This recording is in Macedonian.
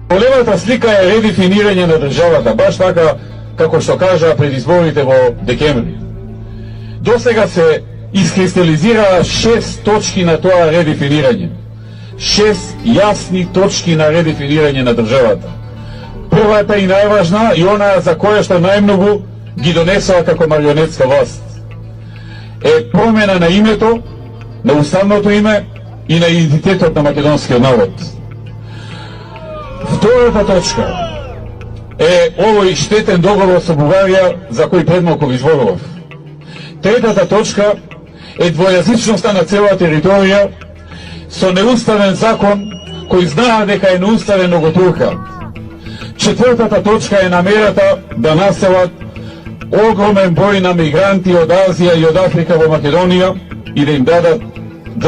Големата слика е редефинирање на државата, баш така како што кажа пред изборите во декември. Досега се искристализираа 6 точки на тоа редефинирање. 6 јасни точки на редефинирање на државата. Првата и најважна и онаа за која што најмногу ги донесува како марионетска власт е промена на името, на уставното име и на идентитетот на македонскиот народ. Втората точка е овој штетен договор со Бугарија за кој пред малку ви зборував. Третата точка е двојазичноста на цела територија со неуставен закон кој знаа дека е неуставен, но го турка. Четвртата точка е намерата да населат огромен број на мигранти од Азија и од Африка во Македонија и да им дадат